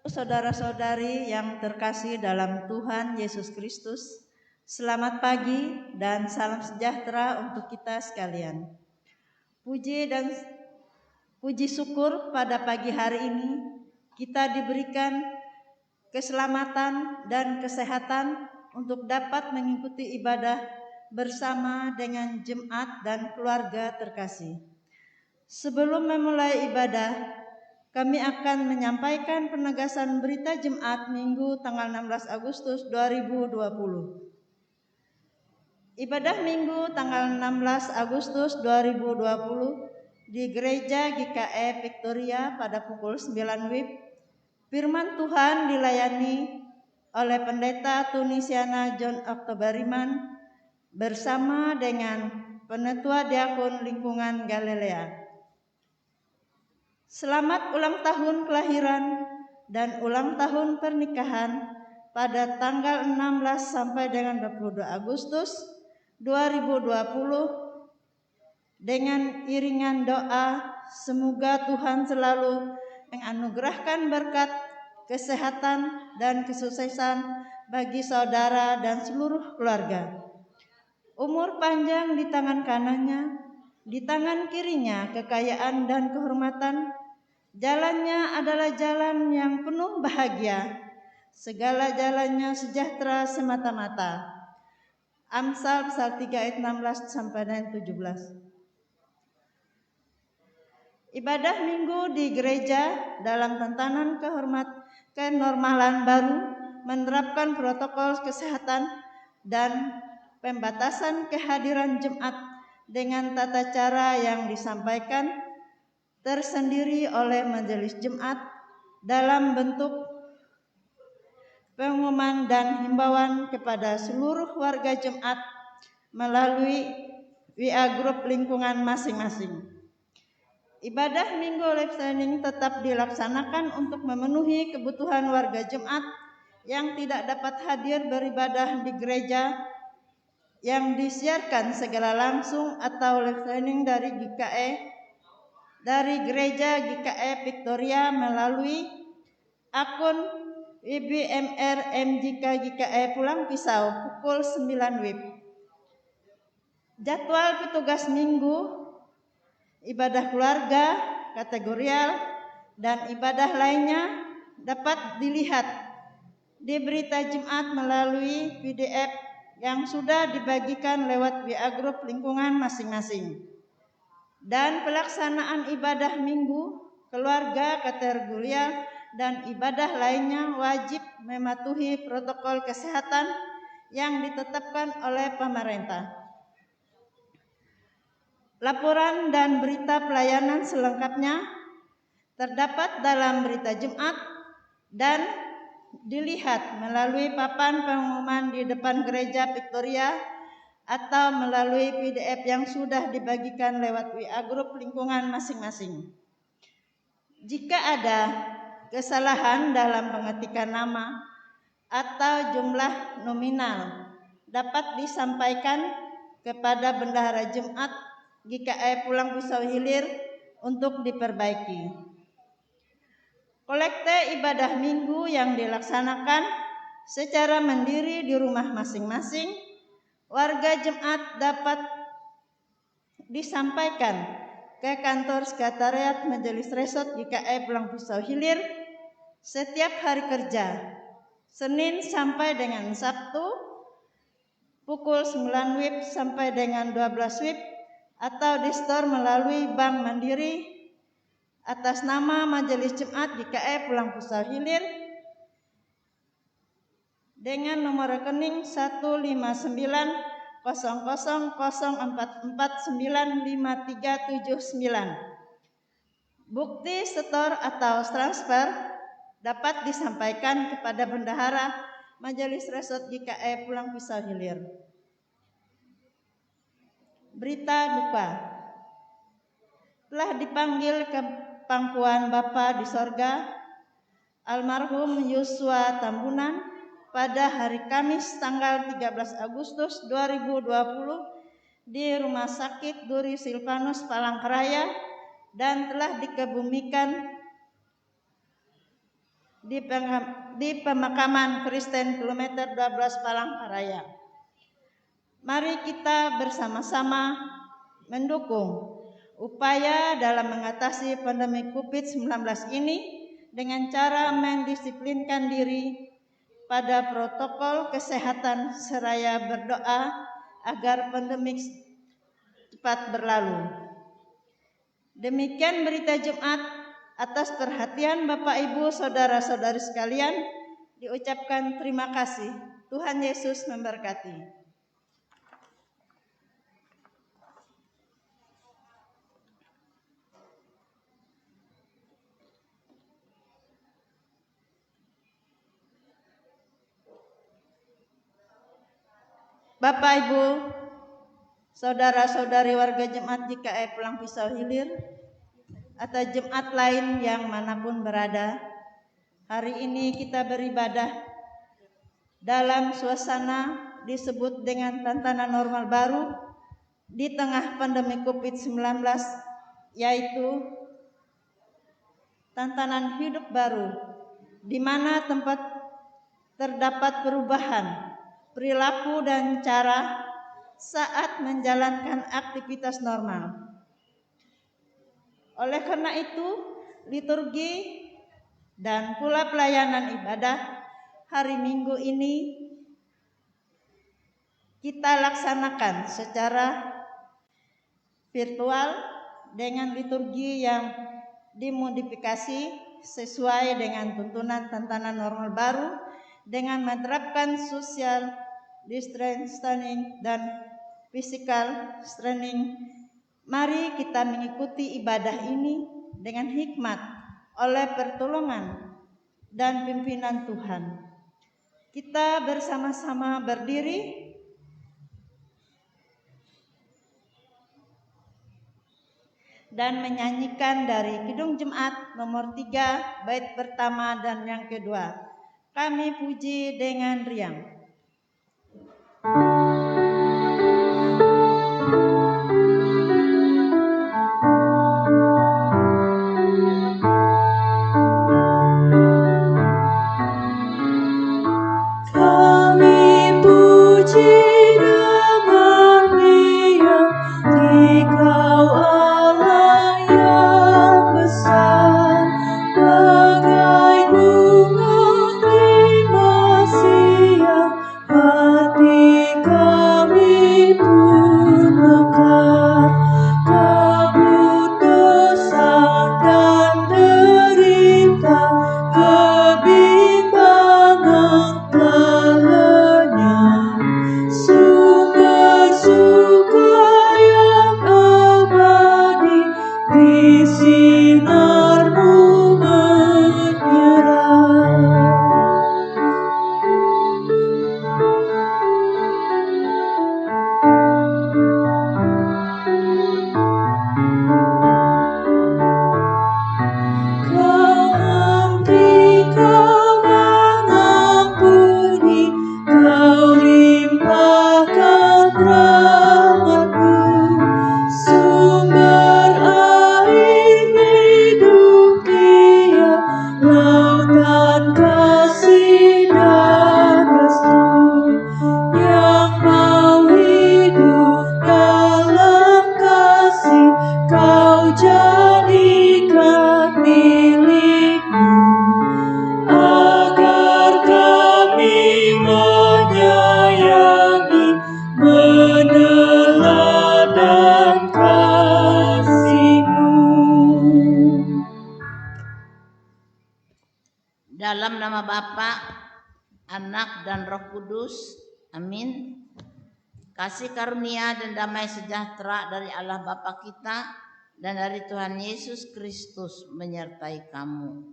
Saudara-saudari yang terkasih dalam Tuhan Yesus Kristus, selamat pagi dan salam sejahtera untuk kita sekalian. Puji syukur pada pagi hari ini kita diberikan keselamatan dan kesehatan untuk dapat mengikuti ibadah bersama dengan jemaat dan keluarga terkasih. Sebelum memulai ibadah, kami akan menyampaikan penegasan berita Jumat Minggu tanggal 16 Agustus 2020. Ibadah Minggu tanggal 16 Agustus 2020 di Gereja GKE Victoria pada pukul 9 WIB. Firman Tuhan dilayani oleh Pendeta Tunisiana John Oktoberiman bersama dengan Penetua Diakon Lingkungan Galilea. Selamat ulang tahun kelahiran dan ulang tahun pernikahan pada tanggal 16 sampai dengan 22 Agustus 2020 dengan iringan doa semoga Tuhan selalu menganugerahkan berkat, kesehatan, dan kesuksesan bagi saudara dan seluruh keluarga. Umur panjang di tangan kanannya, di tangan kirinya kekayaan dan kehormatan. Jalannya adalah jalan yang penuh bahagia, segala jalannya sejahtera semata-mata. Amsal pasal 3 ayat 16 sampai dengan 17. Ibadah minggu di gereja dalam tatanan kenormalan baru menerapkan protokol kesehatan dan pembatasan kehadiran jemaat dengan tata cara yang disampaikan tersendiri oleh majelis jemaat dalam bentuk pengumuman dan himbauan kepada seluruh warga jemaat melalui WA grup lingkungan masing-masing. Ibadah Minggu live streaming tetap dilaksanakan untuk memenuhi kebutuhan warga jemaat yang tidak dapat hadir beribadah di gereja yang disiarkan segala langsung atau live streaming dari Gereja GKE Victoria melalui akun IBMR MJK GKE Pulang Pisau pukul 9 WIB. Jadwal petugas minggu, ibadah keluarga, kategorial, dan ibadah lainnya dapat dilihat di berita Jumat melalui PDF yang sudah dibagikan lewat WA grup lingkungan masing-masing. Dan pelaksanaan ibadah minggu, keluarga, kategorial, dan ibadah lainnya wajib mematuhi protokol kesehatan yang ditetapkan oleh pemerintah. Laporan dan berita pelayanan selengkapnya terdapat dalam berita Jumat dan dilihat melalui papan pengumuman di depan Gereja Victoria atau melalui PDF yang sudah dibagikan lewat WA grup lingkungan masing-masing. Jika ada kesalahan dalam pengetikan nama atau jumlah nominal dapat disampaikan kepada Bendahara Jemaat GKE Pulang Pisau Hilir untuk diperbaiki. Kolekte ibadah minggu yang dilaksanakan secara mandiri di rumah masing-masing. Warga jemaat dapat disampaikan ke kantor sekretariat Majelis Resort GKE Pulang Pisau Hilir setiap hari kerja, Senin sampai dengan Sabtu, pukul 9 WIB sampai dengan 12 WIB, atau di store melalui Bank Mandiri atas nama Majelis Jemaat GKE Pulang Pisau Hilir dengan nomor rekening 15900449539. Bukti setor atau transfer dapat disampaikan kepada Bendahara Majelis Resort GKE Pulang Pisau Hilir. Berita duka. Telah dipanggil ke pangkuan Bapa di sorga almarhum Yosua Tambunan pada hari Kamis tanggal 13 Agustus 2020 di Rumah Sakit Duri Silvanus Palangkaraya dan telah dikebumikan di pemakaman Kristen kilometer 12 Palangkaraya. Mari kita bersama-sama mendukung upaya dalam mengatasi pandemi COVID-19 ini dengan cara mendisiplinkan diri pada protokol kesehatan seraya berdoa agar pandemi cepat berlalu. Demikian berita Jumat. Atas perhatian Bapak Ibu saudara-saudari sekalian, diucapkan terima kasih. Tuhan Yesus memberkati. Bapak Ibu, saudara-saudari warga Jemaat JKE Pulang Pisau Hilir atau jemaat lain yang manapun berada, hari ini kita beribadah dalam suasana disebut dengan tantangan normal baru di tengah pandemi COVID-19, yaitu tantangan hidup baru, di mana tempat terdapat perubahan perilaku dan cara saat menjalankan aktivitas normal. Oleh karena itu, liturgi dan pula pelayanan ibadah hari Minggu ini kita laksanakan secara virtual dengan liturgi yang dimodifikasi sesuai dengan tuntunan tantangan normal baru dengan menerapkan social distancing dan physical distancing. Mari kita mengikuti ibadah ini dengan hikmat oleh pertolongan dan pimpinan Tuhan. Kita bersama-sama berdiri dan menyanyikan dari Kidung Jemaat nomor 3 bait pertama dan yang kedua. Kami puji dengan riang. Dalam nama Bapa, Anak dan Roh Kudus, amin. Kasih karunia dan damai sejahtera dari Allah Bapa kita dan dari Tuhan Yesus Kristus menyertai kamu,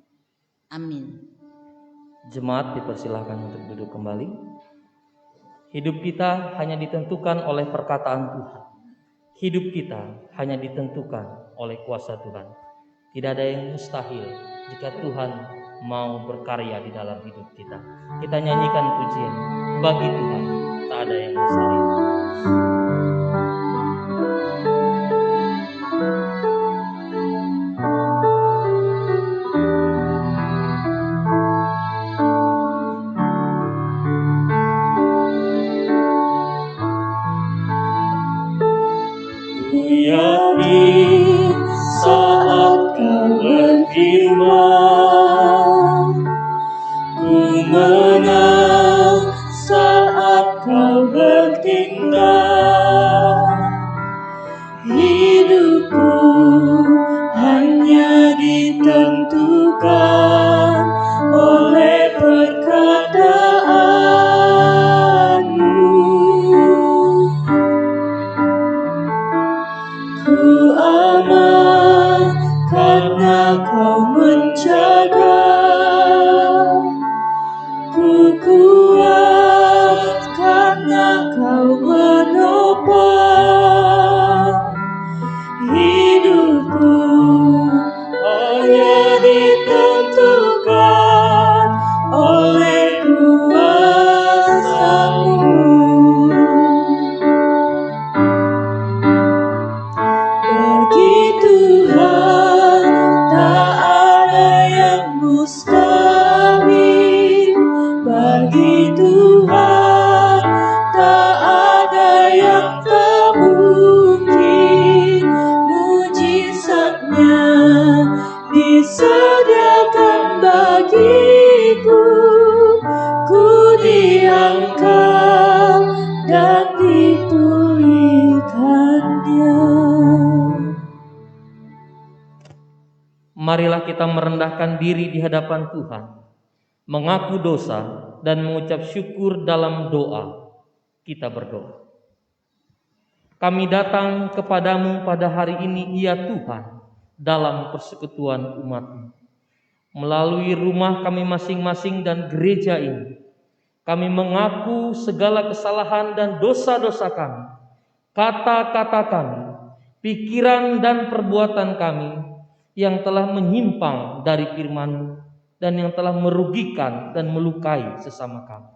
amin. Jemaat dipersilahkan untuk duduk kembali. Hidup kita hanya ditentukan oleh perkataan Tuhan. Hidup kita hanya ditentukan oleh kuasa Tuhan. Tidak ada yang mustahil jika Tuhan mau berkarya di dalam hidup kita. Kita nyanyikan pujian, bagi Tuhan tak ada yang mustahil. yakin saat Kau berfirman, ku menang saat Kau bertindak. Hidupku hanya ditentukan oleh perkataanmu. Ku aman karena Kau menjaga, ku kuat karena Kau menopang. Hidupku hanya ditentukan oleh kuasa-Mu. Bagi Tuhan tak ada yang mustahil, bagi Tuhan tak ada yang tak mungkin. Mujizatnya disediakan bagiku, ku diangkat dan dipulihkannya. Marilah kita merendahkan diri di hadapan Tuhan, mengaku dosa dan mengucap syukur dalam doa. Kita berdoa. Kami datang kepadamu pada hari ini, ya Tuhan, dalam persekutuan umat-Mu. Melalui rumah kami masing-masing dan gereja ini, kami mengaku segala kesalahan dan dosa-dosa kami, kata-kata kami, pikiran dan perbuatan kami yang telah menyimpang dari firman-Mu dan yang telah merugikan dan melukai sesama kami.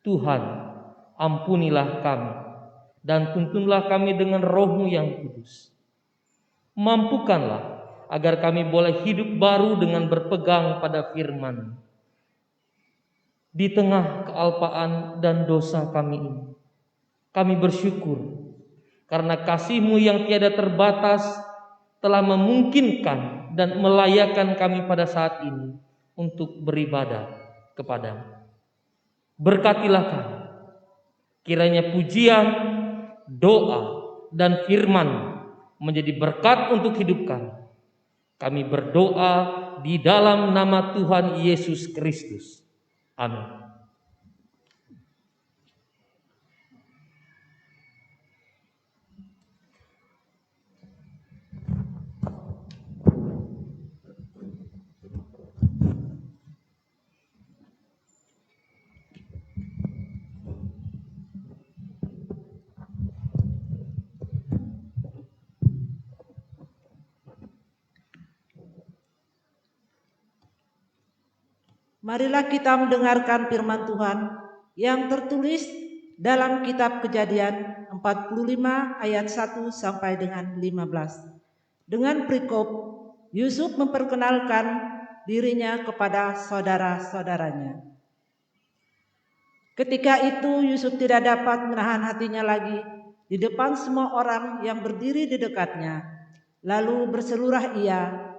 Tuhan, ampunilah kami dan tuntunlah kami dengan Roh-Mu yang kudus. Mampukanlah agar kami boleh hidup baru dengan berpegang pada firman-Mu. Di tengah kealpaan dan dosa kami ini, kami bersyukur karena kasih-Mu yang tiada terbatas telah memungkinkan dan melayakkan kami pada saat ini untuk beribadah kepada-Mu. Berkatilah kami, kiranya pujian, doa, dan firman menjadi berkat untuk hidup kami. Kami berdoa di dalam nama Tuhan Yesus Kristus. Amin. Marilah kita mendengarkan firman Tuhan yang tertulis dalam kitab Kejadian 45 ayat 1 sampai dengan 15. Dengan perikop, Yusuf memperkenalkan dirinya kepada saudara-saudaranya. Ketika itu Yusuf tidak dapat menahan hatinya lagi di depan semua orang yang berdiri di dekatnya. Lalu berselurah ia,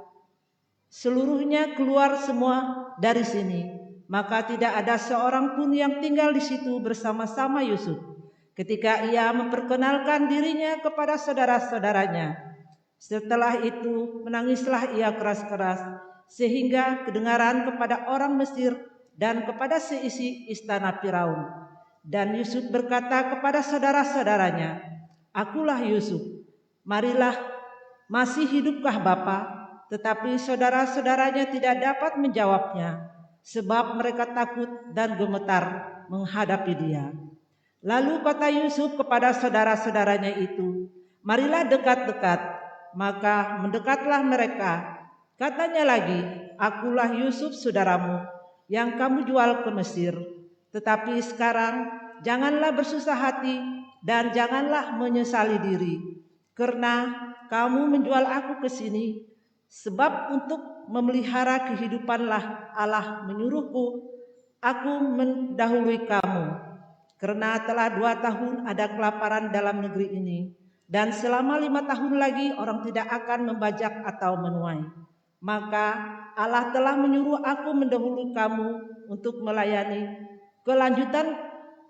seluruhnya keluar semua dari sini. Maka tidak ada seorang pun yang tinggal di situ bersama-sama Yusuf ketika ia memperkenalkan dirinya kepada saudara-saudaranya. Setelah itu menangislah ia keras-keras sehingga kedengaran kepada orang Mesir dan kepada seisi istana Firaun. Dan Yusuf berkata kepada saudara-saudaranya, "Akulah Yusuf, marilah, masih hidupkah Bapa?" Tetapi saudara-saudaranya tidak dapat menjawabnya, sebab mereka takut dan gemetar menghadapi dia. Lalu kata Yusuf kepada saudara-saudaranya itu, "Marilah dekat-dekat." Maka mendekatlah mereka. Katanya lagi, "Akulah Yusuf saudaramu, yang kamu jual ke Mesir. Tetapi sekarang janganlah bersusah hati dan janganlah menyesali diri, karena kamu menjual aku ke sini. Sebab untuk memelihara kehidupanlah Allah menyuruhku, aku mendahului kamu. Karena telah 2 tahun ada kelaparan dalam negeri ini, dan selama 5 tahun lagi orang tidak akan membajak atau menuai. Maka Allah telah menyuruh aku mendahului kamu untuk melayani kelanjutan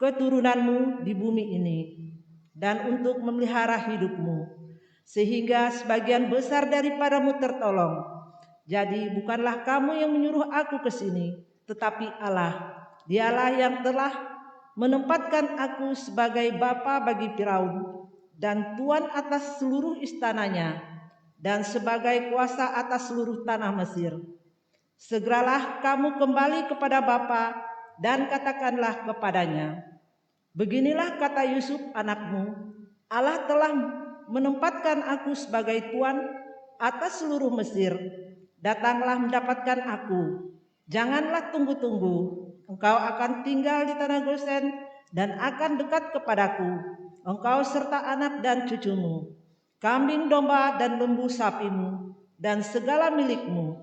keturunanmu di bumi ini dan untuk memelihara hidupmu, sehingga sebagian besar daripadamu tertolong. Jadi bukanlah kamu yang menyuruh aku ke sini, tetapi Allah. Dialah yang telah menempatkan aku sebagai bapa bagi Firaun dan tuan atas seluruh istananya dan sebagai kuasa atas seluruh tanah Mesir. Segeralah kamu kembali kepada bapa dan katakanlah kepadanya, beginilah kata Yusuf anakmu, Allah telah menempatkan aku sebagai tuan atas seluruh Mesir. Datanglah mendapatkan aku. Janganlah tunggu-tunggu. Engkau akan tinggal di tanah Gosen dan akan dekat kepadaku, engkau serta anak dan cucumu, kambing domba dan lembu sapimu, dan segala milikmu.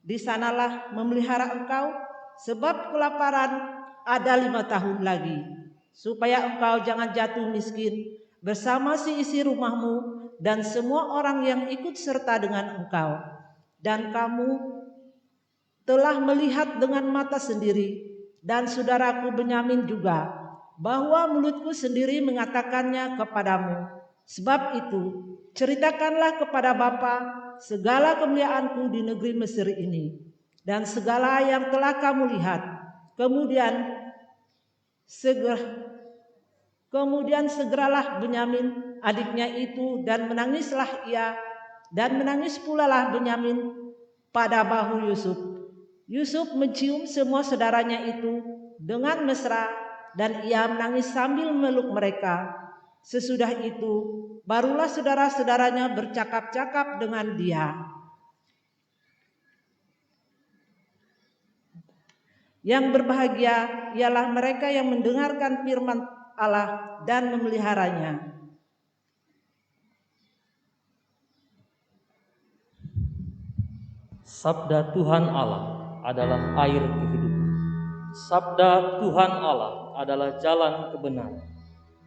Di sanalah memelihara engkau, sebab kelaparan ada 5 tahun lagi, supaya engkau jangan jatuh miskin bersama si isi rumahmu dan semua orang yang ikut serta dengan engkau. Dan kamu telah melihat dengan mata sendiri, dan saudaraku Benyamin juga, bahwa mulutku sendiri mengatakannya kepadamu. Sebab itu, ceritakanlah kepada Bapa segala kemuliaanku di negeri Mesir ini, dan segala yang telah kamu lihat. Kemudian segeralah Benyamin adiknya itu, dan menangislah ia, dan menangis pula lah Benyamin pada bahu Yusuf. Yusuf mencium semua saudaranya itu dengan mesra, dan ia menangis sambil memeluk mereka. Sesudah itu barulah saudara-saudaranya bercakap-cakap dengan dia. Yang berbahagia ialah mereka yang mendengarkan firman Allah dan memeliharanya. Sabda Tuhan Allah adalah air kehidupan. Sabda Tuhan Allah adalah jalan kebenaran.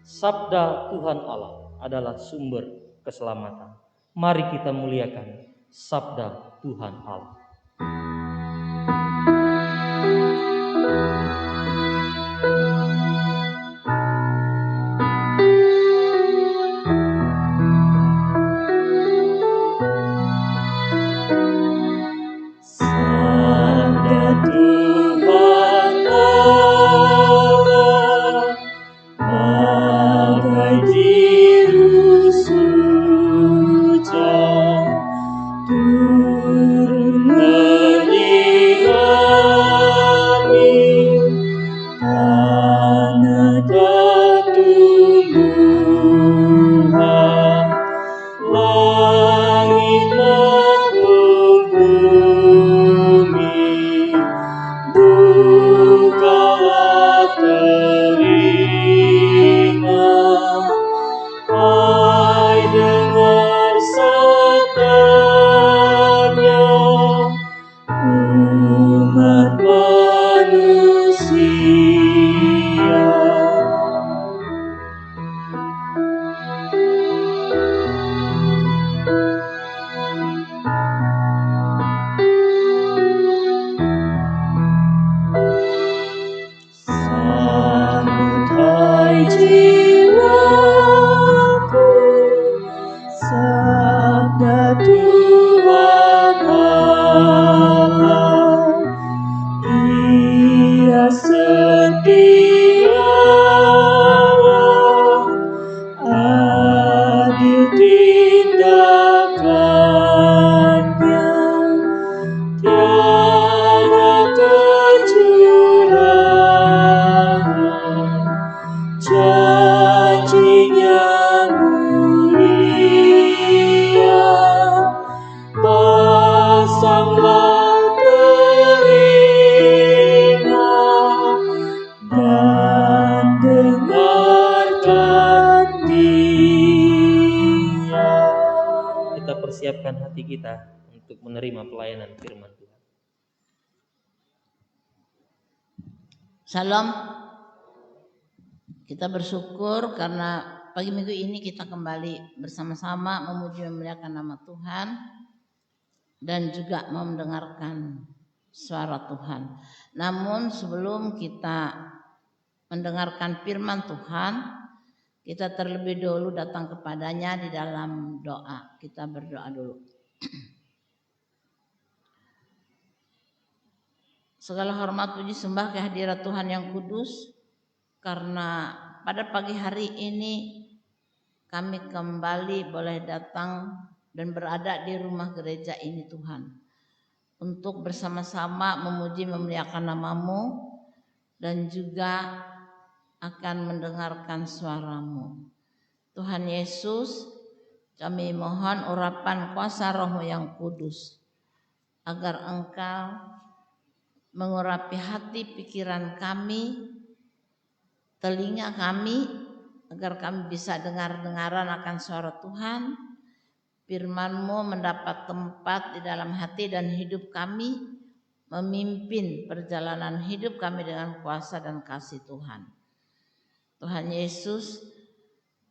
Sabda Tuhan Allah adalah sumber keselamatan. Mari kita muliakan sabda Tuhan Allah. Persiapkan hati kita untuk menerima pelayanan firman Tuhan. Salam. Kita bersyukur karena pagi minggu ini kita kembali bersama-sama memuji memuliakan nama Tuhan dan juga mau mendengarkan suara Tuhan. Namun sebelum kita mendengarkan firman Tuhan, kita terlebih dahulu datang kepadanya di dalam doa. Kita berdoa dulu. Segala hormat puji sembah kehadirat Tuhan yang kudus, karena pada pagi hari ini kami kembali boleh datang dan berada di rumah gereja ini Tuhan, untuk bersama-sama memuji memuliakan nama-Mu dan juga akan mendengarkan suara-Mu. Tuhan Yesus, kami mohon urapan kuasa Roh-Mu yang kudus, agar Engkau mengurapi hati pikiran kami, telinga kami, agar kami bisa dengar-dengaran akan suara Tuhan. Firman-Mu mendapat tempat di dalam hati dan hidup kami, memimpin perjalanan hidup kami dengan kuasa dan kasih Tuhan. Tuhan Yesus,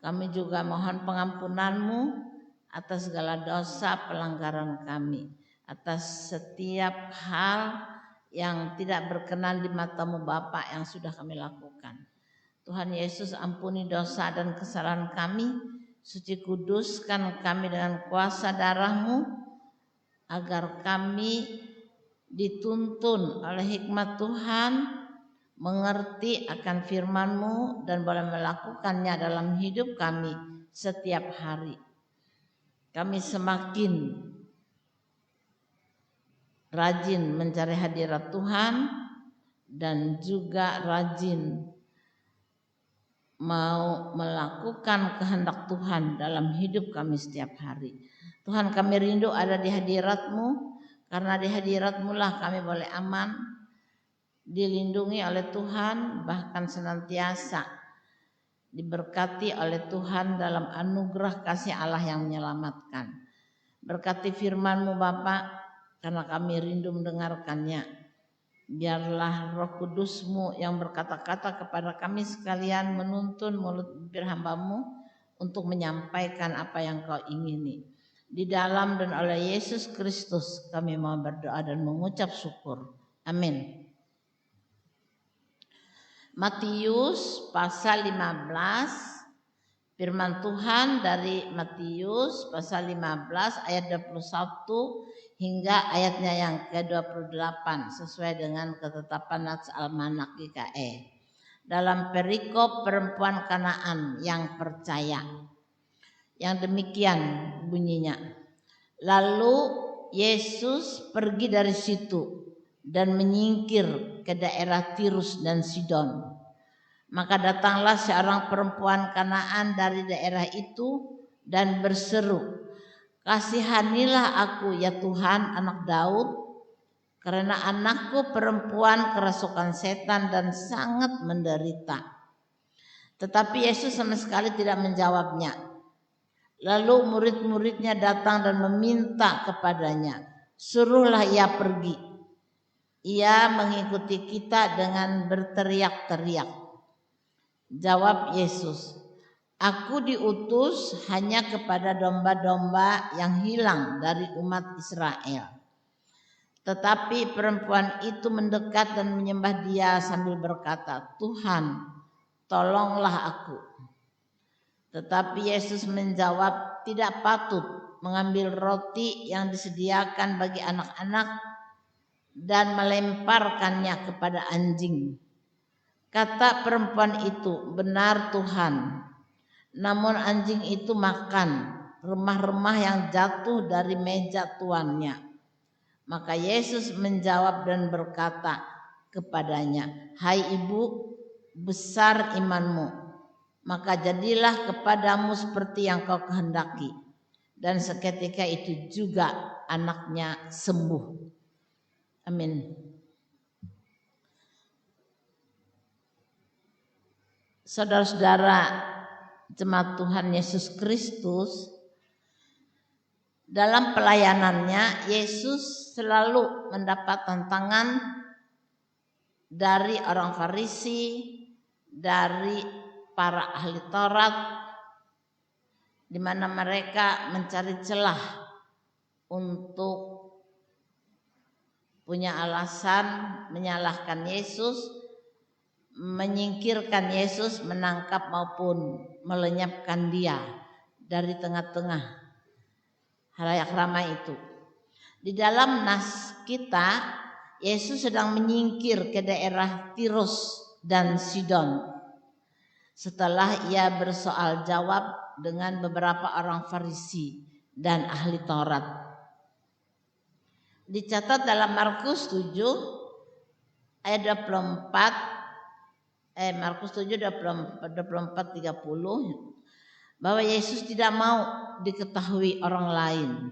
kami juga mohon pengampunan-Mu atas segala dosa pelanggaran kami, atas setiap hal yang tidak berkenan di mata-Mu Bapa yang sudah kami lakukan. Tuhan Yesus, ampuni dosa dan kesalahan kami, suci kuduskan kami dengan kuasa darah-Mu, agar kami dituntun oleh hikmat Tuhan, mengerti akan firman-Mu dan boleh melakukannya dalam hidup kami setiap hari. Kami semakin rajin mencari hadirat Tuhan dan juga rajin mau melakukan kehendak Tuhan dalam hidup kami setiap hari. Tuhan, kami rindu ada di hadirat-Mu, karena di hadirat-Mu lah kami boleh aman, dilindungi oleh Tuhan, bahkan senantiasa diberkati oleh Tuhan dalam anugerah kasih Allah yang menyelamatkan. Berkati firman-Mu Bapa, karena kami rindu mendengarkannya. Biarlah Roh Kudus-Mu yang berkata-kata kepada kami sekalian, menuntun mulut bibir hamba-Mu untuk menyampaikan apa yang Kau ingini. Di dalam dan oleh Yesus Kristus kami mau berdoa dan mengucap syukur. Amin. Matius pasal 15. Firman Tuhan dari Matius pasal 15 ayat 21 hingga ayatnya yang ke-28 sesuai dengan ketetapan Nats Almanak GKE. Dalam perikop perempuan Kanaan yang percaya. Yang demikian bunyinya. Lalu Yesus pergi dari situ dan menyingkir ke daerah Tirus dan Sidon. Maka datanglah seorang perempuan Kanaan dari daerah itu dan berseru, "Kasihanilah aku ya Tuhan, anak Daud, karena anakku perempuan kerasukan setan dan sangat menderita." Tetapi Yesus sama sekali tidak menjawabnya. Lalu murid-muridnya datang dan meminta kepadanya, "Suruhlah ia pergi." Ia mengikuti kita dengan berteriak-teriak. Jawab Yesus, "Aku diutus hanya kepada domba-domba yang hilang dari umat Israel." Tetapi perempuan itu mendekat dan menyembah Dia sambil berkata, "Tuhan, tolonglah aku." Tetapi Yesus menjawab, "Tidak patut mengambil roti yang disediakan bagi anak-anak dan melemparkannya kepada anjing." Kata perempuan itu, "Benar Tuhan, namun anjing itu makan remah-remah yang jatuh dari meja tuannya." Maka Yesus menjawab dan berkata kepadanya, "Hai ibu, besar imanmu, maka jadilah kepadamu seperti yang kau kehendaki." Dan seketika itu juga anaknya sembuh. Amin. Saudara-saudara jemaat Tuhan Yesus Kristus, dalam pelayanannya Yesus selalu mendapat tantangan dari orang Farisi, dari para ahli Taurat, di mana mereka mencari celah untuk punya alasan menyalahkan Yesus, menyingkirkan Yesus, menangkap maupun melenyapkan dia dari tengah-tengah halayak ramai itu. Di dalam nas kita, Yesus sedang menyingkir ke daerah Tirus dan Sidon setelah ia bersoal jawab dengan beberapa orang Farisi dan ahli Taurat. Dicatat dalam Markus 7 ayat 24, Markus 7 24 30, bahwa Yesus tidak mau diketahui orang lain.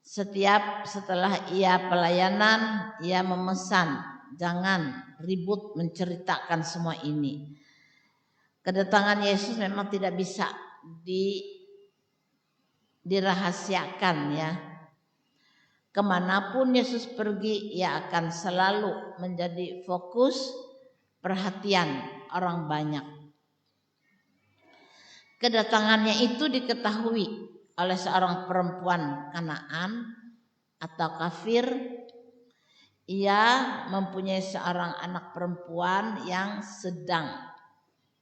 Setelah ia pelayanan, ia memesan, jangan ribut menceritakan semua ini. Kedatangan Yesus memang tidak bisa dirahasiakan ya. Kemanapun Yesus pergi, ia akan selalu menjadi fokus perhatian orang banyak. Kedatangannya itu diketahui oleh seorang perempuan Kanaan atau kafir. Ia mempunyai seorang anak perempuan yang sedang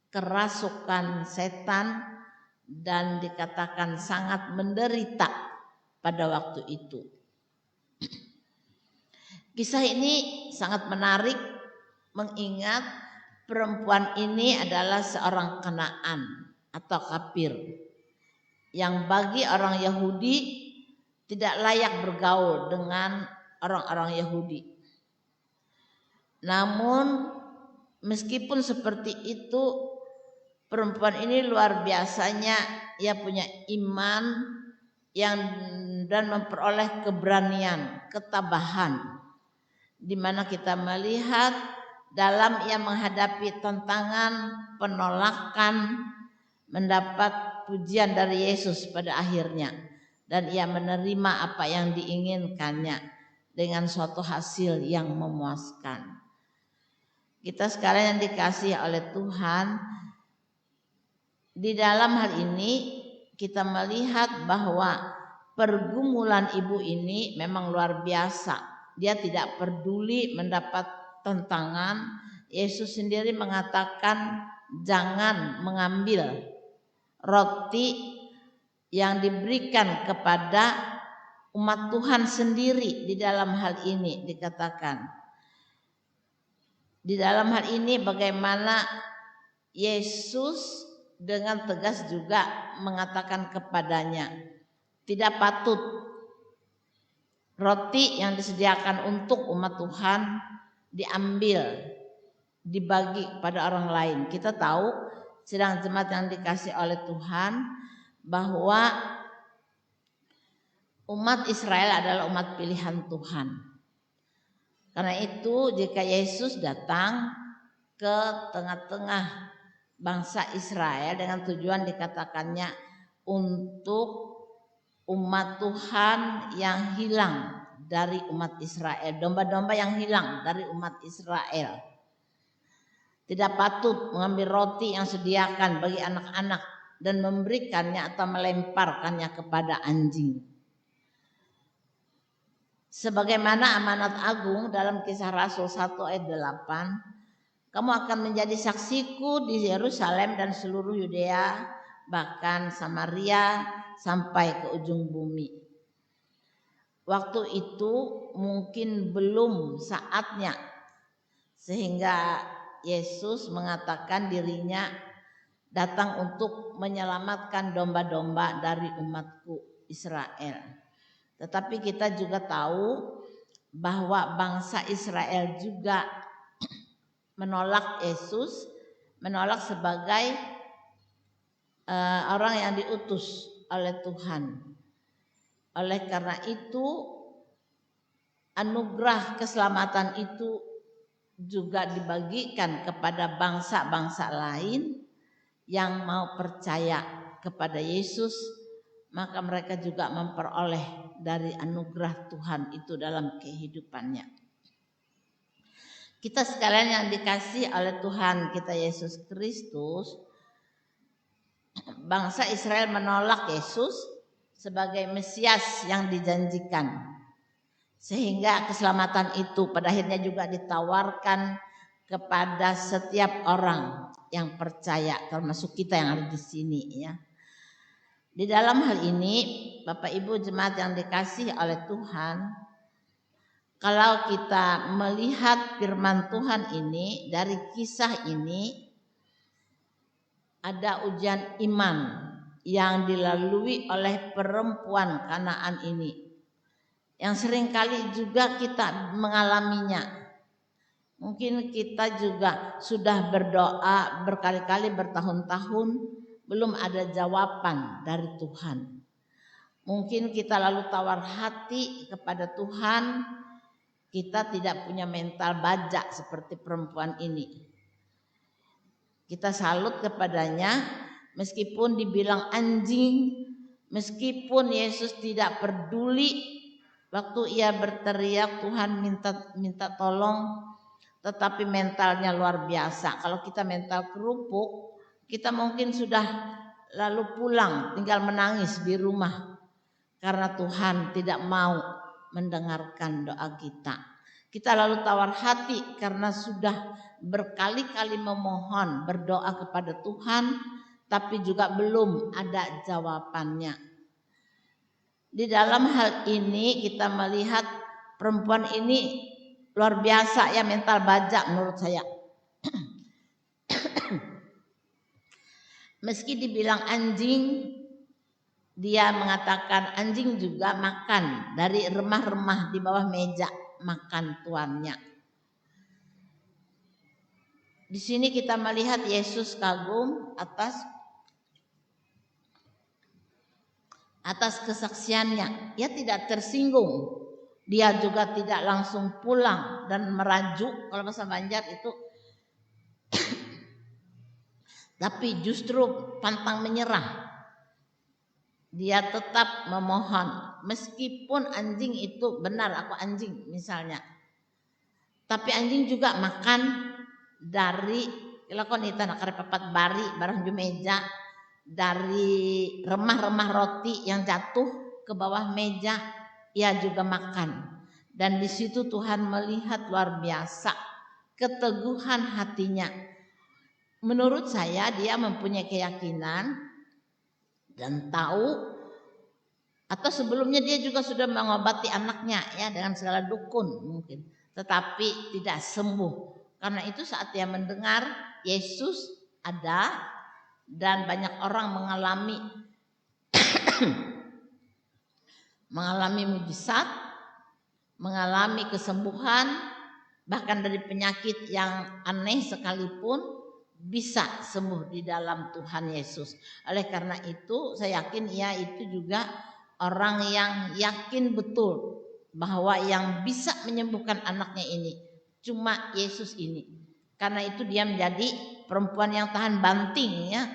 kerasukan setan dan dikatakan sangat menderita pada waktu itu. Kisah ini sangat menarik mengingat perempuan ini adalah seorang Kanaan atau kafir yang bagi orang Yahudi tidak layak bergaul dengan orang-orang Yahudi. Namun meskipun seperti itu, perempuan ini luar biasanya ia punya iman dan memperoleh keberanian, ketabahan, di mana kita melihat dalam ia menghadapi tantangan, penolakan, mendapat pujian dari Yesus pada akhirnya, dan ia menerima apa yang diinginkannya dengan suatu hasil yang memuaskan. Kita sekalian yang dikasihi oleh Tuhan, di dalam hal ini kita melihat bahwa pergumulan ibu ini memang luar biasa. Dia tidak peduli mendapat tantangan. Yesus sendiri mengatakan jangan mengambil roti yang diberikan kepada umat Tuhan sendiri. Di dalam hal ini dikatakan, di dalam hal ini bagaimana Yesus dengan tegas juga mengatakan kepadanya, tidak patut roti yang disediakan untuk umat Tuhan diambil, dibagi pada orang lain. Kita tahu sedang jemaat yang dikasih oleh Tuhan bahwa umat Israel adalah umat pilihan Tuhan. Karena itu jika Yesus datang ke tengah-tengah bangsa Israel dengan tujuan dikatakannya untuk umat Tuhan yang hilang dari umat Israel, domba-domba yang hilang dari umat Israel, tidak patut mengambil roti yang sediakan bagi anak-anak dan memberikannya atau melemparkannya kepada anjing. Sebagaimana amanat agung dalam Kisah Rasul 1 ayat 8, kamu akan menjadi saksiku di Yerusalem dan seluruh Yudea, bahkan Samaria sampai ke ujung bumi. Waktu itu mungkin belum saatnya sehingga Yesus mengatakan dirinya datang untuk menyelamatkan domba-domba dari umatku Israel. Tetapi kita juga tahu bahwa bangsa Israel juga menolak Yesus, menolak sebagai orang yang diutus oleh Tuhan. Oleh karena itu anugerah keselamatan itu juga dibagikan kepada bangsa-bangsa lain yang mau percaya kepada Yesus, maka mereka juga memperoleh dari anugerah Tuhan itu dalam kehidupannya. Kita sekalian yang dikasih oleh Tuhan kita Yesus Kristus, bangsa Israel menolak Yesus sebagai Mesias yang dijanjikan. Sehingga keselamatan itu pada akhirnya juga ditawarkan kepada setiap orang yang percaya, termasuk kita yang ada di sini ya. Di dalam hal ini, Bapak Ibu jemaat yang dikasihi oleh Tuhan, kalau kita melihat firman Tuhan ini, dari kisah ini ada ujian iman yang dilalui oleh perempuan Kanaan ini, yang seringkali juga kita mengalaminya. Mungkin kita juga sudah berdoa berkali-kali bertahun-tahun, belum ada jawaban dari Tuhan. Mungkin kita lalu tawar hati kepada Tuhan, kita tidak punya mental baja seperti perempuan ini. Kita salut kepadanya meskipun dibilang anjing, meskipun Yesus tidak peduli waktu ia berteriak Tuhan minta tolong, tetapi mentalnya luar biasa. Kalau kita mental kerupuk, kita mungkin sudah lalu pulang tinggal menangis di rumah karena Tuhan tidak mau mendengarkan doa kita. Kita lalu tawar hati karena sudah berkali-kali memohon, berdoa kepada Tuhan, tapi juga belum ada jawabannya. Di dalam hal ini kita melihat perempuan ini luar biasa ya, mental baja menurut saya. Meski dibilang anjing, dia mengatakan anjing juga makan dari remah-remah di bawah meja makan tuannya. Di sini kita melihat Yesus kagum atas kesaksiannya. Ia tidak tersinggung. Dia juga tidak langsung pulang dan merajuk, kalau bahasa Banjar itu, tapi justru pantang menyerah. Dia tetap memohon, meskipun anjing itu benar, aku anjing misalnya, tapi anjing juga makan dari lakon itu nak papat bari barang di meja, dari remah-remah roti yang jatuh ke bawah meja. Ia juga makan, dan di situ Tuhan melihat luar biasa keteguhan hatinya. Menurut saya dia mempunyai keyakinan dan tahu, atau sebelumnya dia juga sudah mengobati anaknya ya dengan segala dukun mungkin, tetapi tidak sembuh. Karena itu saat dia mendengar Yesus ada dan banyak orang mengalami mujizat, mengalami kesembuhan, bahkan dari penyakit yang aneh sekalipun bisa sembuh di dalam Tuhan Yesus. Oleh karena itu saya yakin ia itu juga orang yang yakin betul bahwa yang bisa menyembuhkan anaknya ini cuma Yesus ini. Karena itu dia menjadi perempuan yang tahan banting ya,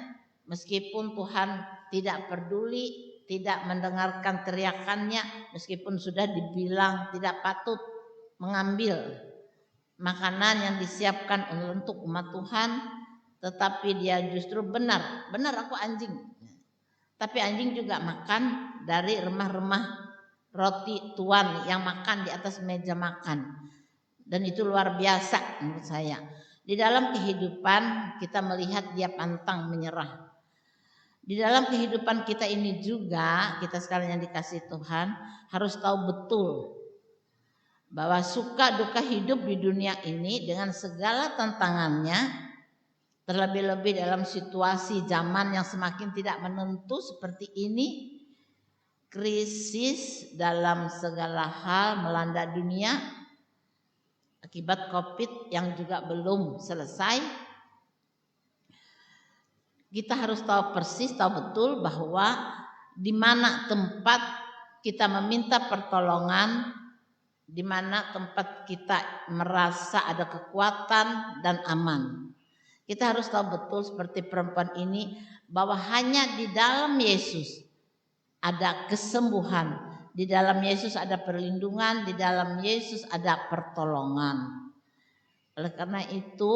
meskipun Tuhan tidak peduli, tidak mendengarkan teriakannya, meskipun sudah dibilang tidak patut mengambil makanan yang disiapkan untuk umat Tuhan, tetapi dia justru benar aku anjing. Tapi anjing juga makan dari remah-remah roti tuan yang makan di atas meja makan. Dan itu luar biasa menurut saya. Di dalam kehidupan kita melihat dia pantang menyerah. Di dalam kehidupan kita ini juga, kita sekalian yang dikasih Tuhan harus tahu betul bahwa suka duka hidup di dunia ini dengan segala tantangannya, terlebih-lebih dalam situasi zaman yang semakin tidak menentu seperti ini, krisis dalam segala hal melanda dunia akibat COVID yang juga belum selesai. Kita harus tahu persis, tahu betul bahwa di mana tempat kita meminta pertolongan, di mana tempat kita merasa ada kekuatan dan aman. Kita harus tahu betul seperti perempuan ini bahwa hanya di dalam Yesus ada kesembuhan, di dalam Yesus ada perlindungan, di dalam Yesus ada pertolongan. Oleh karena itu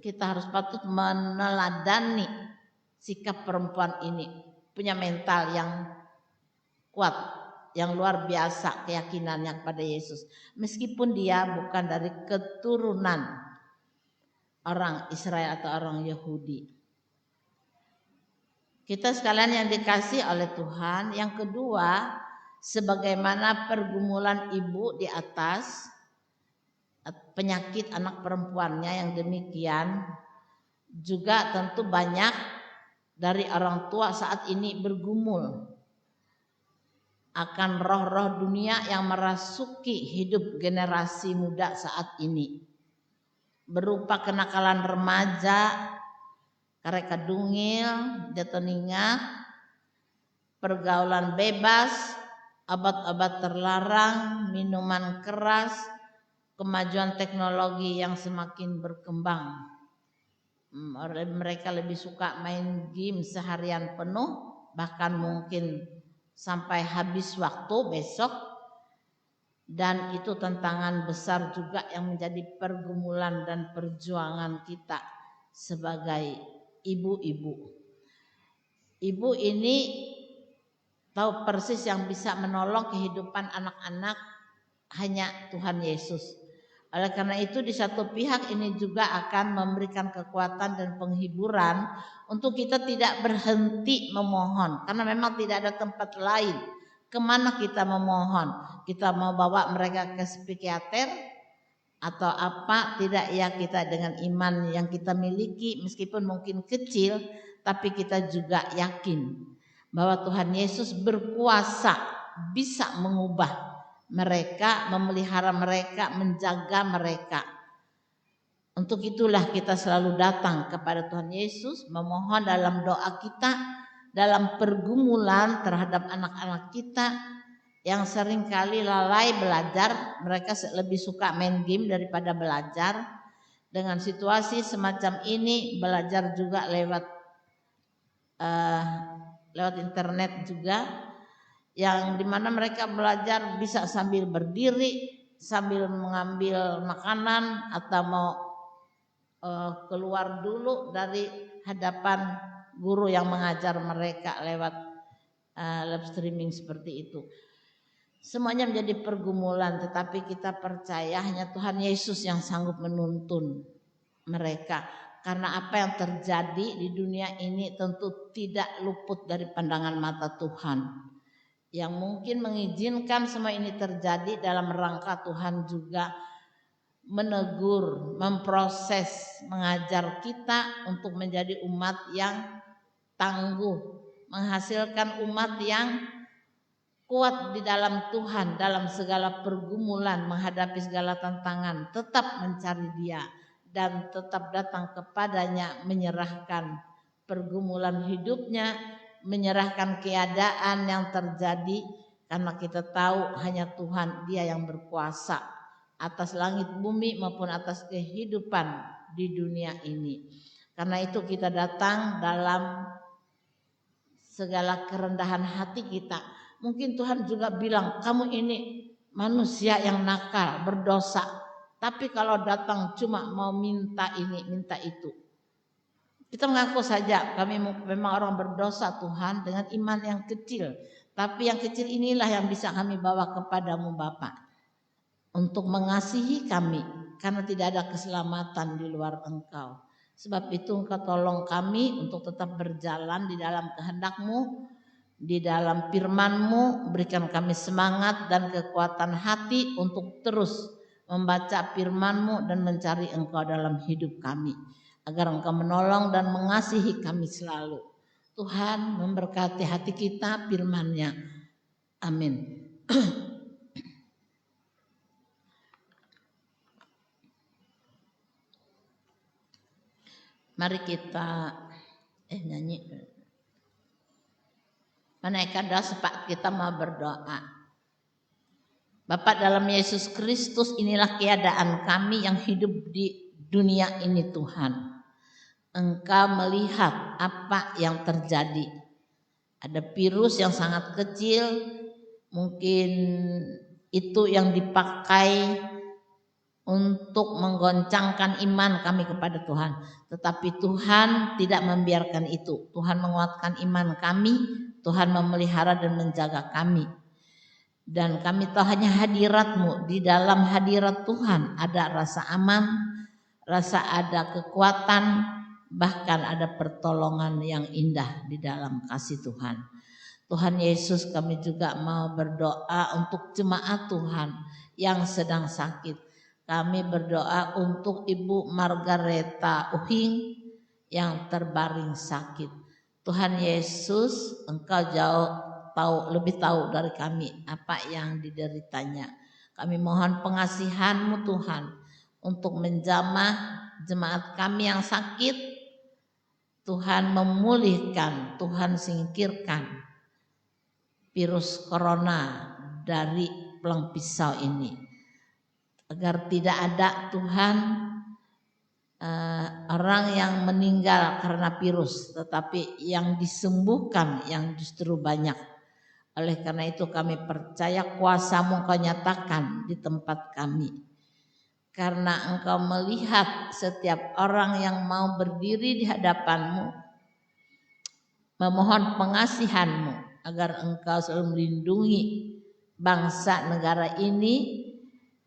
kita harus patut meneladani sikap perempuan ini punya mental yang kuat, yang luar biasa keyakinannya kepada Yesus. Meskipun dia bukan dari keturunan orang Israel atau orang Yahudi. Kita sekalian yang dikasih oleh Tuhan. Yang kedua, sebagaimana pergumulan ibu di atas penyakit anak perempuannya yang demikian, juga tentu banyak dari orang tua saat ini bergumul akan roh-roh dunia yang merasuki hidup generasi muda saat ini, berupa kenakalan remaja, kareka dungil, jatoninga, pergaulan bebas, obat-obat terlarang, minuman keras, kemajuan teknologi yang semakin berkembang. Mereka lebih suka main game seharian penuh, bahkan mungkin sampai habis waktu besok. Dan itu tantangan besar juga yang menjadi pergumulan dan perjuangan kita sebagai ibu-ibu. Ibu ini tahu persis yang bisa menolong kehidupan anak-anak hanya Tuhan Yesus. Oleh karena itu di satu pihak ini juga akan memberikan kekuatan dan penghiburan untuk kita tidak berhenti memohon. Karena memang tidak ada tempat lain kemana kita memohon. Kita mau bawa mereka ke psikiater atau apa, tidak ya, kita dengan iman yang kita miliki meskipun mungkin kecil, tapi kita juga yakin bahwa Tuhan Yesus berkuasa bisa mengubah mereka, memelihara mereka, menjaga mereka. Untuk itulah kita selalu datang kepada Tuhan Yesus, memohon dalam doa kita, dalam pergumulan terhadap anak-anak kita yang seringkali lalai belajar. Mereka lebih suka main game daripada belajar. Dengan situasi semacam ini, belajar juga lewat internet juga, yang dimana mereka belajar bisa sambil berdiri, sambil mengambil makanan, atau mau keluar dulu dari hadapan guru yang mengajar mereka lewat live streaming seperti itu. Semuanya menjadi pergumulan, tetapi kita percaya hanya Tuhan Yesus yang sanggup menuntun mereka. Karena apa yang terjadi di dunia ini tentu tidak luput dari pandangan mata Tuhan. Yang mungkin mengizinkan semua ini terjadi dalam rangka Tuhan juga menegur, memproses, mengajar kita untuk menjadi umat yang tangguh, menghasilkan umat yang kuat di dalam Tuhan, dalam segala pergumulan, menghadapi segala tantangan, tetap mencari Dia dan tetap datang kepadanya, menyerahkan pergumulan hidupnya, menyerahkan keadaan yang terjadi, karena kita tahu hanya Tuhan, Dia yang berkuasa atas langit bumi maupun atas kehidupan di dunia ini. Karena itu kita datang dalam segala kerendahan hati kita. Mungkin Tuhan juga bilang, kamu ini manusia yang nakal, berdosa. Tapi kalau datang cuma mau minta ini, minta itu, kita mengaku saja kami memang orang berdosa Tuhan, dengan iman yang kecil. Tapi yang kecil inilah yang bisa kami bawa kepadamu Bapa, untuk mengasihi kami, karena tidak ada keselamatan di luar Engkau. Sebab itu Engkau tolong kami untuk tetap berjalan di dalam kehendak-Mu, di dalam firman-Mu. Berikan kami semangat dan kekuatan hati untuk terus membaca firman-Mu dan mencari Engkau dalam hidup kami, agar Engkau menolong dan mengasihi kami selalu. Tuhan memberkati hati kita firman-Nya. Amin. Mari kita nyanyi. Menaikkan doa sepak kita mau berdoa. Bapa dalam Yesus Kristus, inilah keadaan kami yang hidup di dunia ini Tuhan. Engkau melihat apa yang terjadi. Ada virus yang sangat kecil, mungkin itu yang dipakai untuk menggoncangkan iman kami kepada Tuhan. Tetapi Tuhan tidak membiarkan itu. Tuhan menguatkan iman kami, Tuhan memelihara dan menjaga kami. Dan kami tahu hanya hadirat-Mu. Di dalam hadirat Tuhan ada rasa aman, rasa ada kekuatan, bahkan ada pertolongan yang indah di dalam kasih Tuhan. Tuhan Yesus, kami juga mau berdoa untuk jemaat Tuhan yang sedang sakit. Kami berdoa untuk Ibu Margareta Uhing yang terbaring sakit. Tuhan Yesus, Engkau lebih tahu dari kami apa yang dideritanya. Kami mohon pengasihan-Mu Tuhan untuk menjamah jemaat kami yang sakit. Tuhan memulihkan, Tuhan singkirkan virus corona dari pelang pisau ini, agar tidak ada Tuhan orang yang meninggal karena virus, tetapi yang disembuhkan yang justru banyak. Oleh karena itu kami percaya kuasa-Mu Engkau nyatakan di tempat kami, karena Engkau melihat setiap orang yang mau berdiri di hadapan-Mu, memohon pengasihan-Mu agar Engkau selalu melindungi bangsa negara ini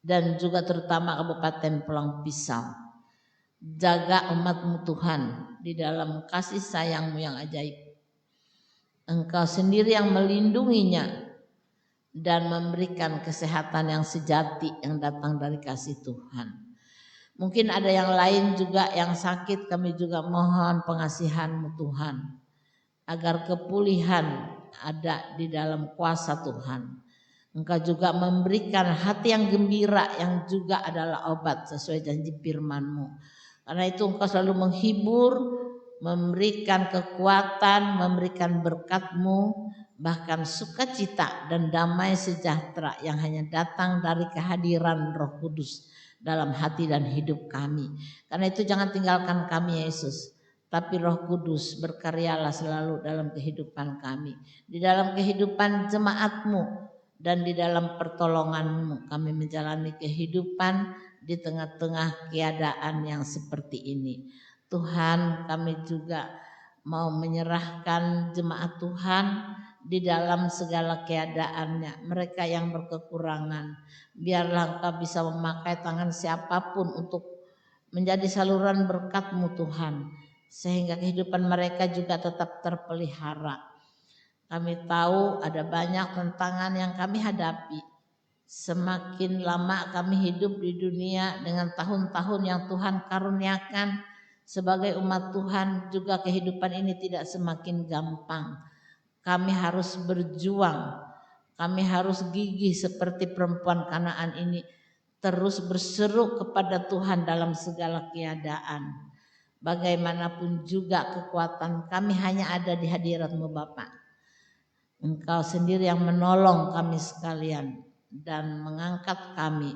dan juga terutama Kabupaten Pulang Pisau. Jaga umat-Mu Tuhan di dalam kasih sayang-Mu yang ajaib. Engkau sendiri yang melindunginya dan memberikan kesehatan yang sejati yang datang dari kasih Tuhan. Mungkin ada yang lain juga yang sakit, kami juga mohon pengasihan-Mu Tuhan, agar kepulihan ada di dalam kuasa Tuhan. Engkau juga memberikan hati yang gembira yang juga adalah obat sesuai janji firman-Mu. Karena itu Engkau selalu menghibur, memberikan kekuatan, memberikan berkat-Mu, bahkan sukacita dan damai sejahtera yang hanya datang dari kehadiran Roh Kudus dalam hati dan hidup kami. Karena itu jangan tinggalkan kami Yesus, tapi Roh Kudus berkaryalah selalu dalam kehidupan kami, di dalam kehidupan jemaat-Mu, dan di dalam pertolongan-Mu kami menjalani kehidupan di tengah-tengah keadaan yang seperti ini. Tuhan, kami juga mau menyerahkan jemaat Tuhan di dalam segala keadaannya. Mereka yang berkekurangan, biarlah Engkau bisa memakai tangan siapapun untuk menjadi saluran berkat-Mu Tuhan, sehingga kehidupan mereka juga tetap terpelihara. Kami tahu ada banyak tantangan yang kami hadapi. Semakin lama kami hidup di dunia dengan tahun-tahun yang Tuhan karuniakan sebagai umat Tuhan, juga kehidupan ini tidak semakin gampang. Kami harus berjuang, kami harus gigih seperti perempuan Kanaan ini, terus berseru kepada Tuhan dalam segala keadaan. Bagaimanapun juga kekuatan kami hanya ada di hadirat-Mu Bapa. Engkau sendiri yang menolong kami sekalian dan mengangkat kami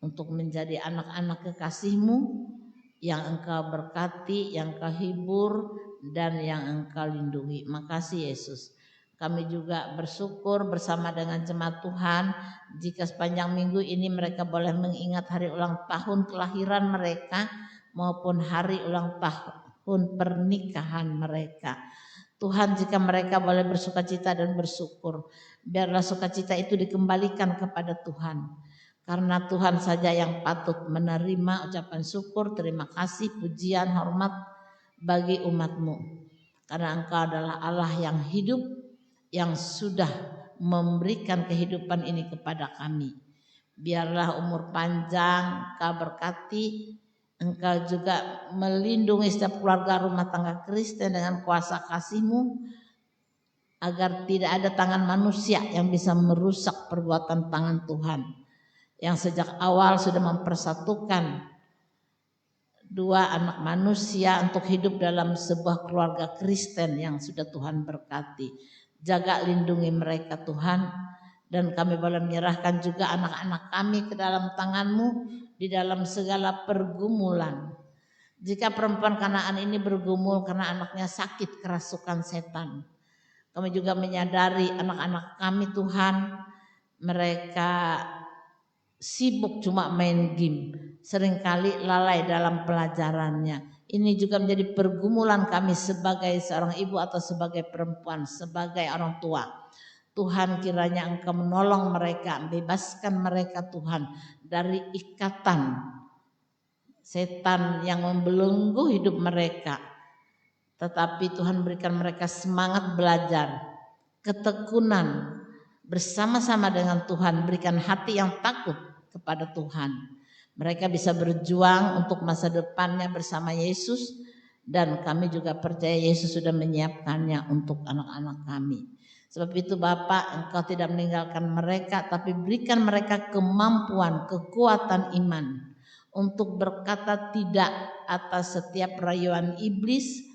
untuk menjadi anak-anak kekasih-Mu yang Engkau berkati, yang Engkau hibur, dan yang Engkau lindungi. Makasih Yesus. Kami juga bersyukur bersama dengan jemaat Tuhan jika sepanjang minggu ini mereka boleh mengingat hari ulang tahun kelahiran mereka maupun hari ulang tahun pernikahan mereka. Tuhan, jika mereka boleh bersukacita dan bersyukur, biarlah sukacita itu dikembalikan kepada Tuhan. Karena Tuhan saja yang patut menerima ucapan syukur, terima kasih, pujian, hormat bagi umat-Mu. Karena Engkau adalah Allah yang hidup, yang sudah memberikan kehidupan ini kepada kami. Biarlah umur panjang Engkau berkati, Engkau juga melindungi setiap keluarga rumah tangga Kristen dengan kuasa kasih-Mu, agar tidak ada tangan manusia yang bisa merusak perbuatan tangan Tuhan yang sejak awal sudah mempersatukan dua anak manusia untuk hidup dalam sebuah keluarga Kristen yang sudah Tuhan berkati. Jaga lindungi mereka Tuhan, dan kami boleh menyerahkan juga anak-anak kami ke dalam tangan-Mu di dalam segala pergumulan. Jika perempuan Kanaan ini bergumul karena anaknya sakit kerasukan setan, kami juga menyadari anak-anak kami Tuhan, mereka sibuk cuma main game, seringkali lalai dalam pelajarannya. Ini juga menjadi pergumulan kami sebagai seorang ibu atau sebagai perempuan, sebagai orang tua. Tuhan, kiranya Engkau menolong mereka, bebaskan mereka Tuhan dari ikatan setan yang membelenggu hidup mereka. Tetapi Tuhan berikan mereka semangat belajar, ketekunan bersama-sama dengan Tuhan, berikan hati yang takut kepada Tuhan. Mereka bisa berjuang untuk masa depannya bersama Yesus, dan kami juga percaya Yesus sudah menyiapkannya untuk anak-anak kami. Sebab itu Bapa, Engkau tidak meninggalkan mereka, tapi berikan mereka kemampuan, kekuatan iman untuk berkata tidak atas setiap rayuan iblis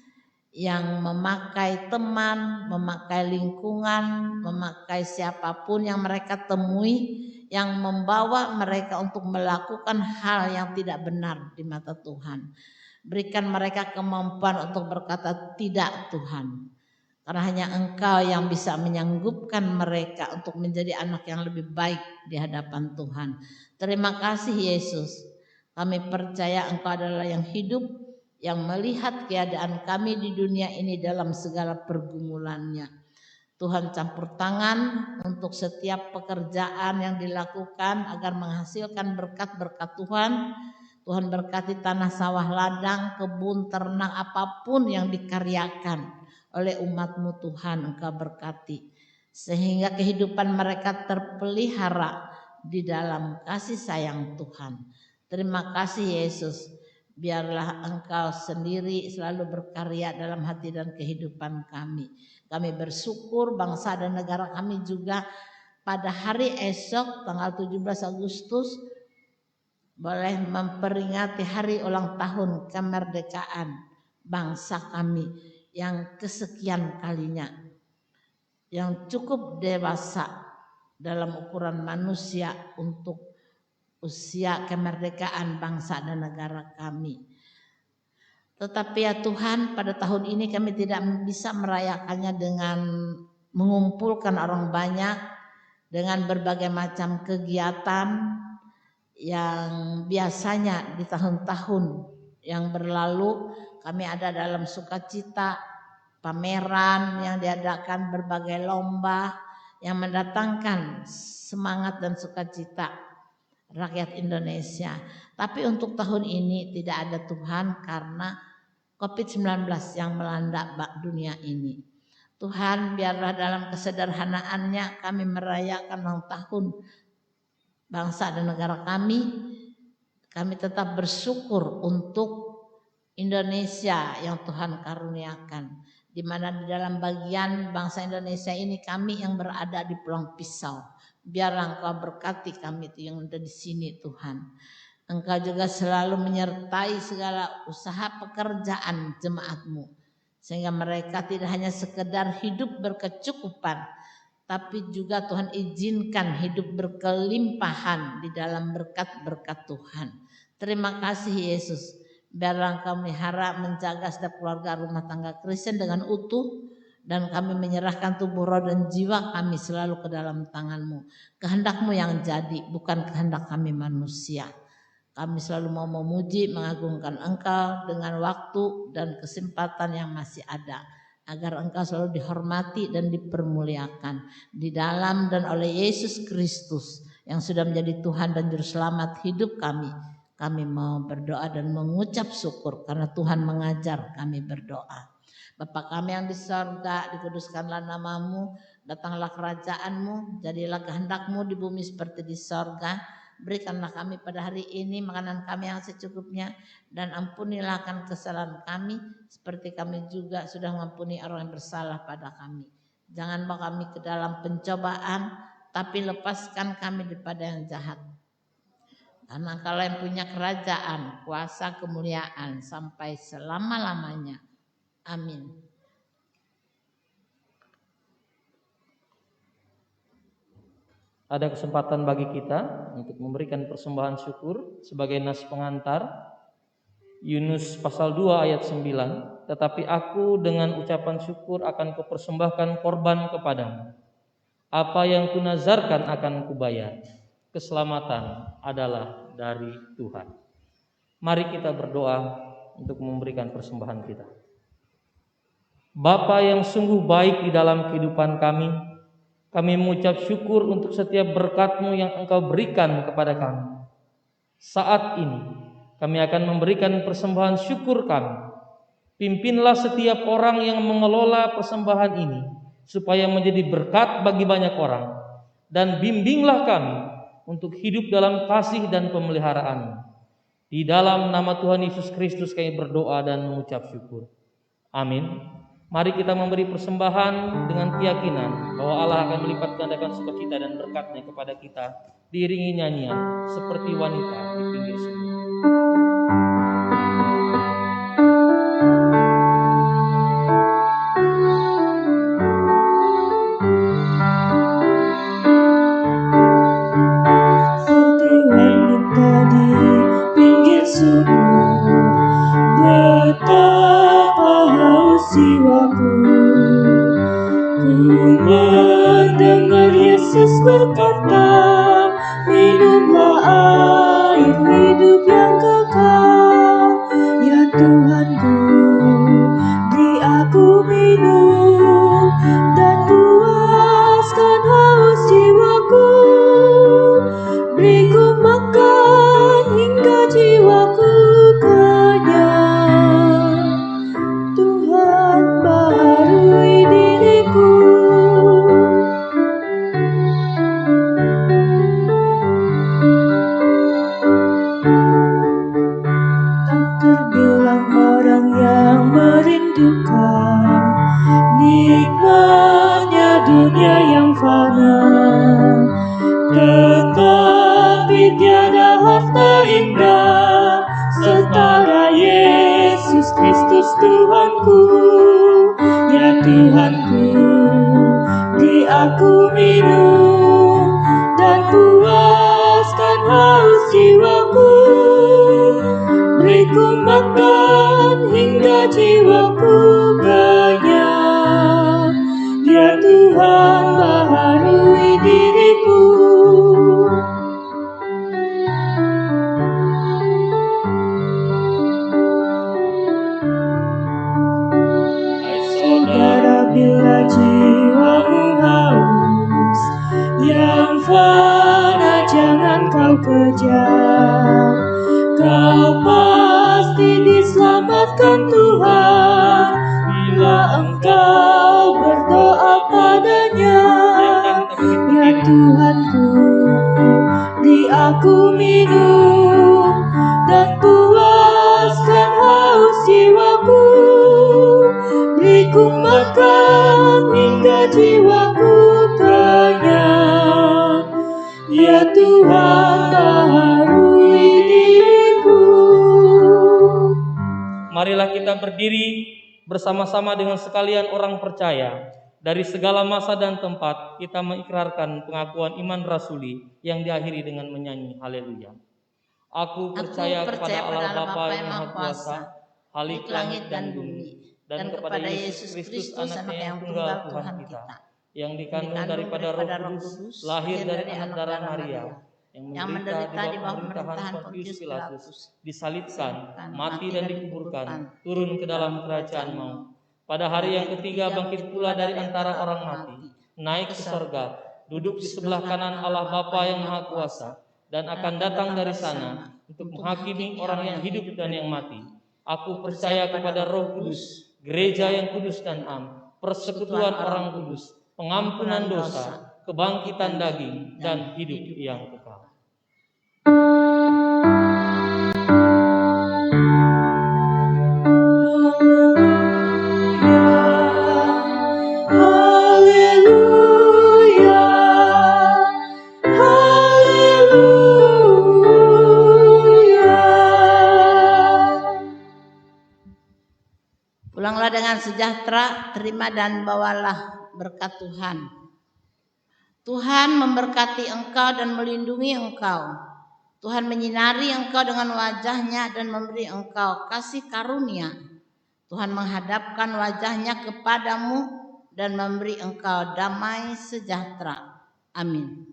yang memakai teman, memakai lingkungan, memakai siapapun yang mereka temui, yang membawa mereka untuk melakukan hal yang tidak benar di mata Tuhan. Berikan mereka kemampuan untuk berkata tidak Tuhan, karena hanya Engkau yang bisa menyanggupkan mereka untuk menjadi anak yang lebih baik di hadapan Tuhan. Terima kasih Yesus, kami percaya Engkau adalah yang hidup, yang melihat keadaan kami di dunia ini dalam segala pergumulannya. Tuhan campur tangan untuk setiap pekerjaan yang dilakukan agar menghasilkan berkat-berkat Tuhan. Tuhan berkati tanah sawah ladang, kebun, ternak, apapun yang dikaryakan oleh umat-Mu Tuhan, Engkau berkati. Sehingga kehidupan mereka terpelihara di dalam kasih sayang Tuhan. Terima kasih Yesus. Biarlah Engkau sendiri selalu berkarya dalam hati dan kehidupan kami. Kami bersyukur bangsa dan negara kami juga pada hari esok tanggal 17 Agustus boleh memperingati hari ulang tahun kemerdekaan bangsa kami yang kesekian kalinya, yang cukup dewasa dalam ukuran manusia untuk usia kemerdekaan bangsa dan negara kami. Tetapi ya Tuhan, pada tahun ini kami tidak bisa merayakannya dengan mengumpulkan orang banyak, dengan berbagai macam kegiatan yang biasanya di tahun-tahun yang berlalu kami ada dalam sukacita, pameran yang diadakan, berbagai lomba yang mendatangkan semangat dan sukacita rakyat Indonesia. Tapi untuk tahun ini tidak ada Tuhan karena COVID-19 yang melanda dunia ini. Tuhan, biarlah dalam kesederhanaannya kami merayakan ulang tahun bangsa dan negara kami. Kami tetap bersyukur untuk Indonesia yang Tuhan karuniakan, di mana di dalam bagian bangsa Indonesia ini kami yang berada di Pulau Pisau. Biarlah Engkau berkati kami yang ada di sini Tuhan. Engkau juga selalu menyertai segala usaha pekerjaan jemaat-Mu, sehingga mereka tidak hanya sekedar hidup berkecukupan, tapi juga Tuhan izinkan hidup berkelimpahan di dalam berkat-berkat Tuhan. Terima kasih Yesus. Biarlah Engkau melihara, menjaga setiap keluarga rumah tangga Kristen dengan utuh, dan kami menyerahkan tubuh, roh, dan jiwa kami selalu ke dalam tangan-Mu. Kehendak-Mu yang jadi, bukan kehendak kami manusia. Kami selalu mau memuji, mengagungkan Engkau dengan waktu dan kesempatan yang masih ada, agar Engkau selalu dihormati dan dipermuliakan di dalam dan oleh Yesus Kristus yang sudah menjadi Tuhan dan Juru Selamat hidup kami. Kami mau berdoa dan mengucap syukur karena Tuhan mengajar kami berdoa. Bapa kami yang di sorga, dikuduskanlah nama-Mu, datanglah kerajaan-Mu, jadilah kehendak-Mu di bumi seperti di sorga. Berikanlah kami pada hari ini makanan kami yang secukupnya, dan ampunilah akan kesalahan kami, seperti kami juga sudah mengampuni orang yang bersalah pada kami. Jangan bawa kami ke dalam pencobaan, tapi lepaskan kami daripada yang jahat. Karena Engkau yang punya kerajaan, kuasa, kemuliaan sampai selama-lamanya. Amin. Ada kesempatan bagi kita untuk memberikan persembahan syukur sebagai nas pengantar. Yunus pasal 2 ayat 9. Tetapi aku dengan ucapan syukur akan kupersembahkan korban kepadamu. Apa yang kunazarkan akan kubayar. Keselamatan adalah dari Tuhan. Mari kita berdoa untuk memberikan persembahan kita. Bapa yang sungguh baik di dalam kehidupan kami mengucap syukur untuk setiap berkat-Mu yang Engkau berikan kepada kami. Saat ini kami akan memberikan persembahan syukur kami. Pimpinlah setiap orang yang mengelola persembahan ini supaya menjadi berkat bagi banyak orang, dan bimbinglah kami untuk hidup dalam kasih dan pemeliharaan-Mu. Di dalam nama Tuhan Yesus Kristus kami berdoa dan mengucap syukur. Amin. Mari kita memberi persembahan dengan keyakinan bahwa Allah akan melipat gandakan sukacita dan berkat-Nya kepada kita, diiringi nyanyian seperti wanita di pinggir sungai. Mendengar Yesus berkata, minumlah air hidup yang kekal. Ya Tuhanku, beri aku minum dan puaskan haus jiwaku. Beriku makan hingga jiwaku kenyang. Tuhan baharui diriku. Terbilang orang yang merindukan nikmatnya dunia yang fana, tetapi tiada harta indah setara Yesus Kristus Tuhanku. Ya Tuhanku, beri aku minum dan puaskan haus jiwaku. Beriku makan hingga jiwaku kenyang. Ya Tuhan, baharui diriku. Saudara, bila jiwamu haus, yang fana jangan kau kejar. Kau pasti diselamatkan Tuhan bila engkau berdoa padanya. Ya Tuhanku, beri aku minum dan puaskan haus jiwaku. Beriku makan hingga jiwaku kenyang. Ya Tuhan, baharui diriku. Marilah kita berdiri bersama-sama dengan sekalian orang percaya. Dari segala masa dan tempat kita mengikrarkan pengakuan iman rasuli yang diakhiri dengan menyanyi haleluya. Aku percaya kepada Allah Bapa yang Maha Kuasa, Khalik langit dan bumi, dan kepada Yesus Kristus anaknya yang tunggal Tuhan kita, yang dikandung daripada Roh Kudus, lahir dari anak darah Maria, yang menderita di bawah pemerintahan Pontius Pilatus, disalibkan, mati dan dikuburkan, turun ke dalam kerajaan maut. Pada hari yang ketiga bangkit pula dari antara orang mati, naik ke sorga, duduk di sebelah kanan Allah Bapa yang Maha Kuasa, dan akan datang dari sana untuk menghakimi orang yang hidup dan yang mati. Aku percaya kepada Roh Kudus, gereja yang kudus dan am, persekutuan orang kudus, pengampunan dosa, kebangkitan daging, dan hidup yang kekal. Pulanglah dengan sejahtera, terima dan bawalah berkat Tuhan. Tuhan memberkati engkau dan melindungi engkau. Tuhan menyinari engkau dengan wajah-Nya dan memberi engkau kasih karunia. Tuhan menghadapkan wajah-Nya kepadamu dan memberi engkau damai sejahtera. Amin.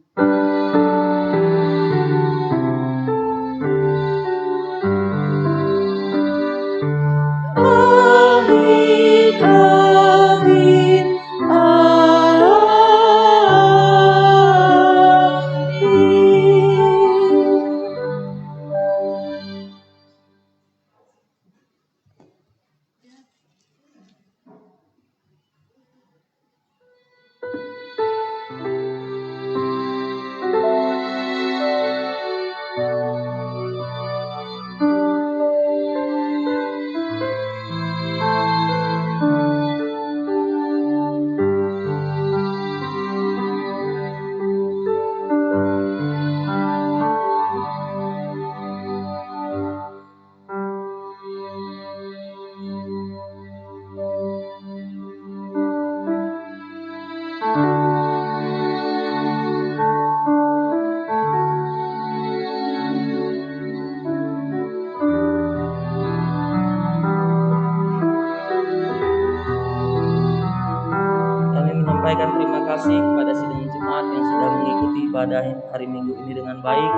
ibadah hari Minggu ini dengan baik,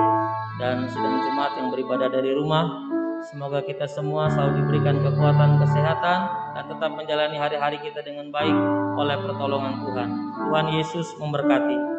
dan sidang jemaat yang beribadah dari rumah. Semoga kita semua selalu diberikan kekuatan, kesehatan, dan tetap menjalani hari-hari kita dengan baik oleh pertolongan Tuhan. Tuhan Yesus memberkati.